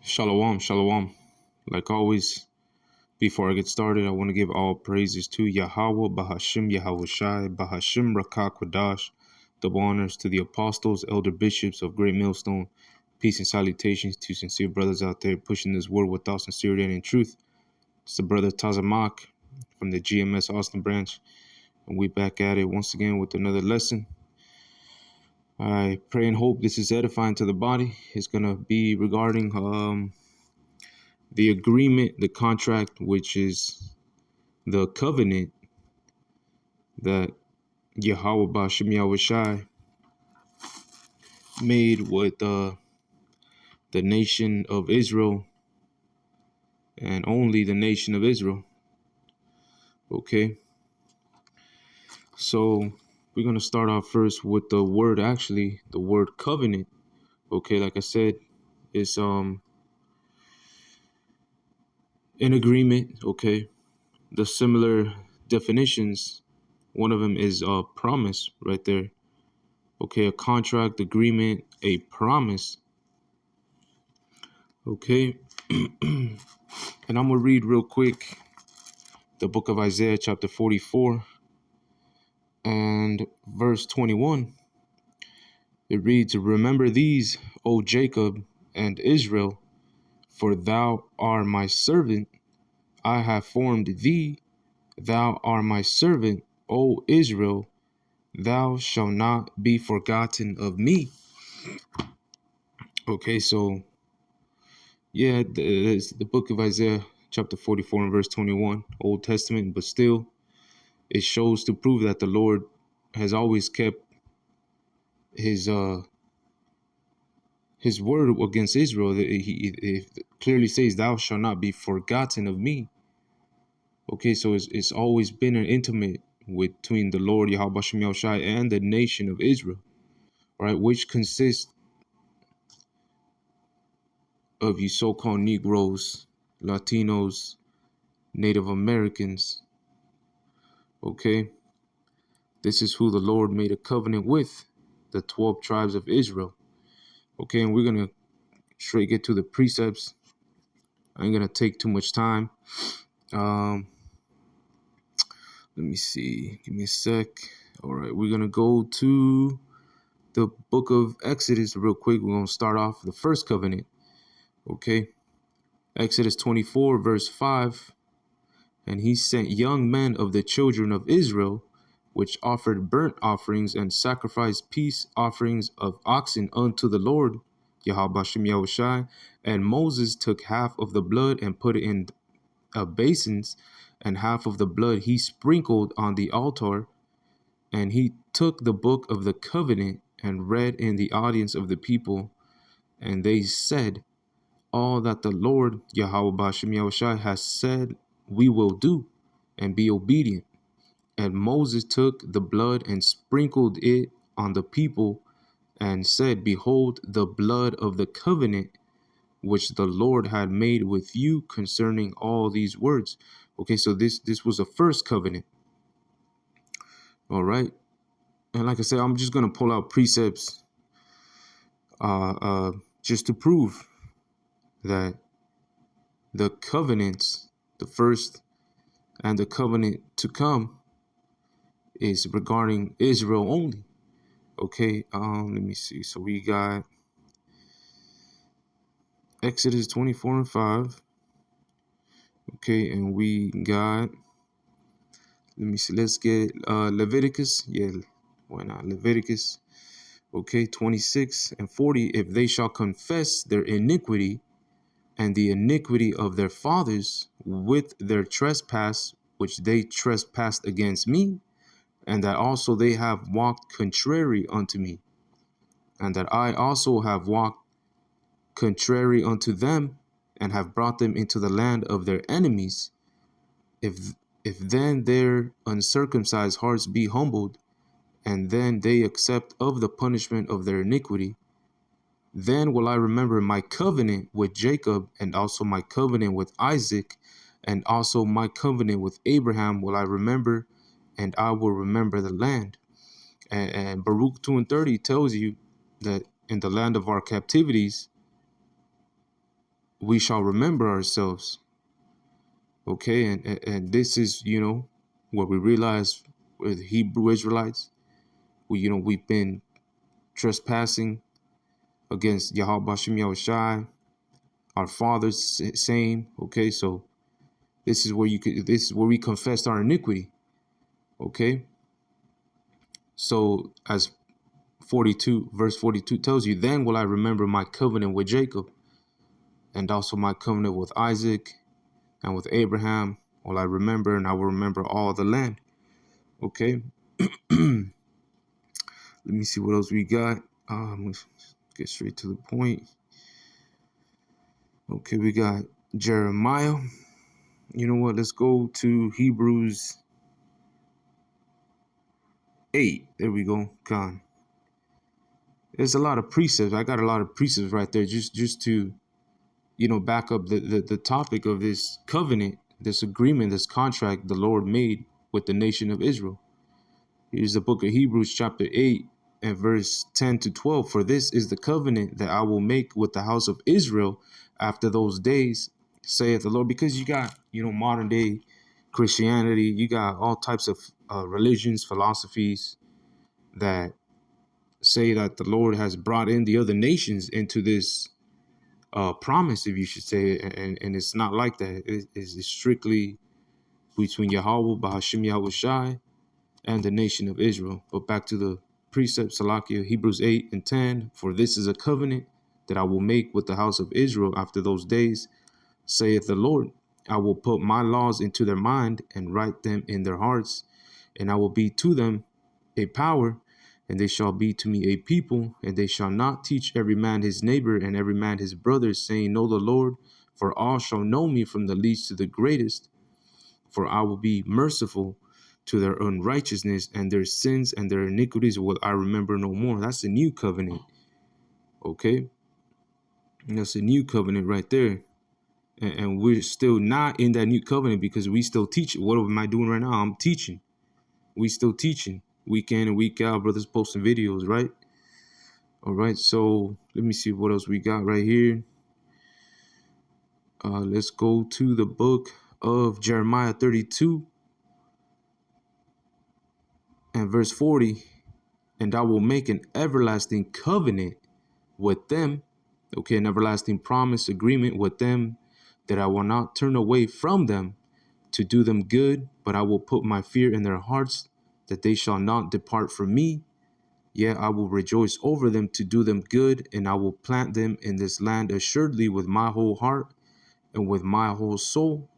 Shalom, shalom. Like always, before I get started, I want to give all praises to Yahweh, Bahashim Yahweh Shai, Bahashim Rakah Kwadash. Double honors to the apostles, elder bishops of Great Millstone. Peace and salutations to sincere brothers out there pushing this word without sincerity and in truth. It's the brother Tazamak from the GMS Austin branch, and we back at it once again with another lesson. I pray and hope this is edifying to the body. It's going to be regarding the agreement, the contract, which is the covenant that Yahweh Bashim Yahweh Shai made with the nation of Israel and only the nation of Israel. Okay, so we're going to start off first with the word, actually, the word covenant. Okay, like I said, it's an agreement. Okay, the similar definitions, one of them is a promise right there. Okay, a contract, agreement, a promise. Okay, and I'm going to read real quick the book of Isaiah chapter 44 and verse 21. It reads, "Remember these, O Jacob and Israel, for thou art my servant. I have formed thee. Thou art my servant, O Israel. Thou shalt not be forgotten of me." Okay, so yeah, it's the book of Isaiah chapter 44 and verse 21, Old Testament, but still it shows to prove that the Lord has always kept his word against Israel. That he clearly says, "Thou shalt not be forgotten of me." Okay, so it's always been an intimate between the Lord Yahweh Shem Yahushai and the nation of Israel, right? Which consists of you so-called Negroes, Latinos, Native Americans. Okay, this is who the Lord made a covenant with, the 12 tribes of Israel. Okay, and we're gonna straight get to the precepts. I ain't gonna take too much time. Let me see. Give me a sec. All right, we're gonna go to the book of Exodus real quick. We're gonna start off the first covenant. Okay, Exodus 24 verse 5. And he sent young men of the children of Israel, which offered burnt offerings and sacrificed peace offerings of oxen unto the Lord, Yahweh Shem Yahushai. And Moses took half of the blood and put it in basins, and half of the blood he sprinkled on the altar. And he took the book of the covenant and read in the audience of the people. And they said, "All that the Lord, Yahweh Bashim Yahushai, has said, we will do, and be obedient." And Moses took the blood and sprinkled it on the people and said, "Behold, the blood of the covenant which the Lord had made with you concerning all these words." Okay, so this was a first covenant. All right. And like I said, I'm just going to pull out precepts just to prove that the covenants, the first and the covenant to come, is regarding Israel only. Okay, let me see. So we got Exodus 24 and 5. Okay, and we got, let me see, let's get Leviticus. Yeah, why not? Leviticus. Okay, 26 and 40. "If they shall confess their iniquity and the iniquity of their fathers with their trespass, which they trespassed against me, and that also they have walked contrary unto me, and that I also have walked contrary unto them, and have brought them into the land of their enemies, if then their uncircumcised hearts be humbled, and then they accept of the punishment of their iniquity, then will I remember my covenant with Jacob, and also my covenant with Isaac, and also my covenant with Abraham will I remember, and I will remember the land." And Baruch 2 and 30 tells you that in the land of our captivities, we shall remember ourselves. Okay, and this is, what we realize with Hebrew Israelites. We've been trespassing against Yahweh Bashem Yahushai, our fathers, same. Okay, so this is where we confessed our iniquity. Okay, so as verse 42 tells you, then will I remember my covenant with Jacob, and also my covenant with Isaac and with Abraham will I remember, and I will remember all the land. Okay. Let me see what else we got. Let's get straight to the point. Okay, we got Jeremiah. You know what? Let's go to Hebrews 8. There we go. Con. There's a lot of precepts. I got a lot of precepts right there just to, back up the topic of this covenant, this agreement, this contract the Lord made with the nation of Israel. Here's the book of Hebrews chapter 8 and verse 10 to 12. For this is the covenant that I will make with the house of Israel after those days, saith the Lord. Because you got, modern day Christianity, you got all types of religions, philosophies that say that the Lord has brought in the other nations into this promise, if you should say, and it's not like that. It's strictly between Yahweh, Bahashim Yahushai, and the nation of Israel. But back to the precept, Salakia, Hebrews 8 and 10. For this is a covenant that I will make with the house of Israel after those days, saith the Lord. I will put my laws into their mind and write them in their hearts, and I will be to them a power, and they shall be to me a people, and they shall not teach every man his neighbor and every man his brother, saying, Know the Lord, for all shall know me from the least to the greatest. For I will be merciful to their unrighteousness, and their sins and their iniquities will I remember no more. That's the new covenant. Okay? And that's a new covenant right there. And we're still not in that new covenant because we still teach it. What am I doing right now? I'm teaching. We still teaching. Week in and week out, brothers posting videos, right? All right, so let me see what else we got right here. Let's go to the book of Jeremiah 32 and verse 40. And I will make an everlasting covenant with them. Okay, an everlasting promise, agreement with them, that I will not turn away from them to do them good, but I will put my fear in their hearts, that they shall not depart from me. Yet I will rejoice over them to do them good, and I will plant them in this land assuredly with my whole heart and with my whole soul.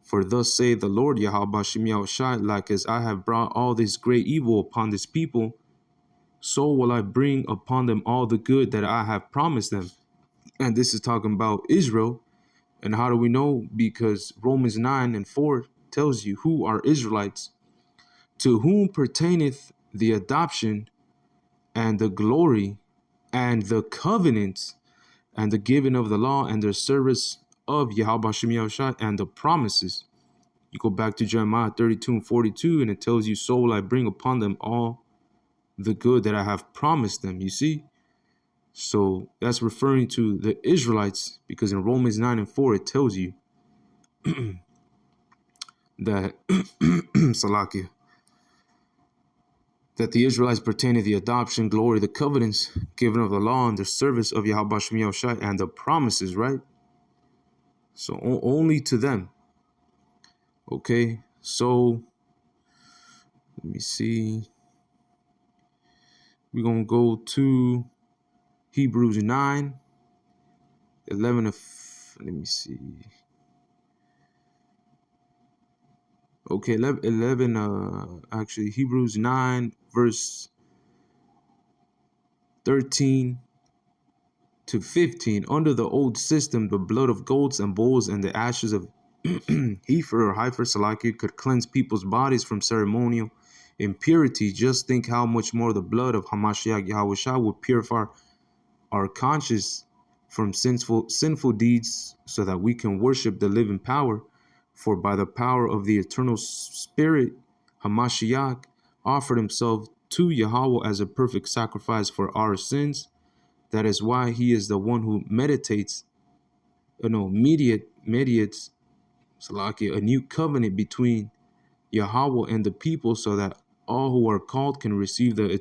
For thus saith the Lord Yahweh Bashem Yahushai, like as I have brought all this great evil upon this people, so will I bring upon them all the good that I have promised them. And this is talking about Israel. And how do we know? Because Romans 9 and 4 tells you who are Israelites, to whom pertaineth the adoption and the glory and the covenants and the giving of the law and the service of Yahweh Bashem Yahushai and the promises. You go back to Jeremiah 32 and 42, and it tells you, so will I bring upon them all the good that I have promised them. You see? So that's referring to the Israelites, because in Romans 9 and 4, it tells you that Salakia, that the Israelites pertain to the adoption, glory, the covenants, giving of the law, and the service of Yahweh Bashem Yahushai, and the promises, right? So only to them. Okay, so let me see. We're going to go to Hebrews 9, 11 of, let me see. Okay, 11 actually, Hebrews 9, verse 13 to 15. Under the old system, the blood of goats and bulls and the ashes of heifer or heifer Salakia could cleanse people's bodies from ceremonial impurity. Just think how much more the blood of Hamashiach Yahushua would purify our conscience from sinful deeds, so that we can worship the living power. For by the power of the eternal Spirit, Hamashiach offered himself to Yahweh as a perfect sacrifice for our sins. That is why he is the one who meditates mediates Salakia, a new covenant between Yahweh and the people, so that all who are called can receive the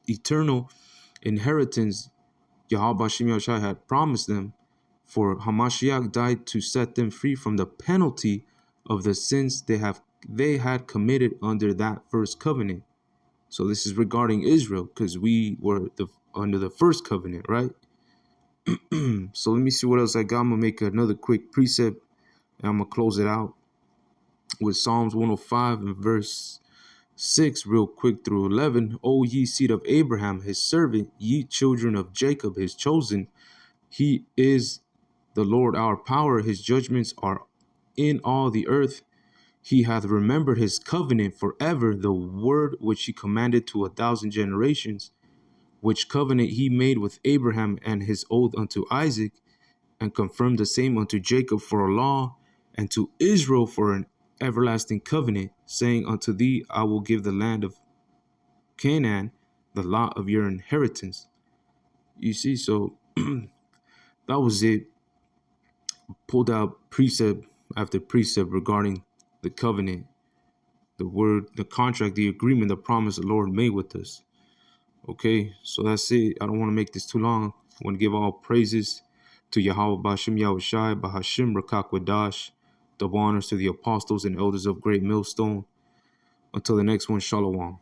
eternal inheritance Yahweh Bashim Yahushua had promised them. For Hamashiach died to set them free from the penalty of the sins they had committed under that first covenant. So this is regarding Israel, because we were under the first covenant, right? So let me see what else I got. I'm gonna make another quick precept, and I'm gonna close it out with Psalms 105 and verse 6 real quick through 11. O ye seed of Abraham, his servant, ye children of Jacob, his chosen, he is the Lord our power. His judgments are in all the earth. He hath remembered his covenant forever, the word which he commanded to 1,000 generations, which covenant he made with Abraham, and his oath unto Isaac, and confirmed the same unto Jacob for a law, and to Israel for an everlasting covenant, saying unto thee, I will give the land of Canaan, the lot of your inheritance. You see, so that was it. Pulled out precept after precept regarding the covenant, the word, the contract, the agreement, the promise the Lord made with us. Okay, so that's it. I don't want to make this too long. I want to give all praises to Yahweh Bashim Yahushai, Bahashim Rakak Wadash, double honors to the apostles and elders of Great Millstone. Until the next one, Shalom.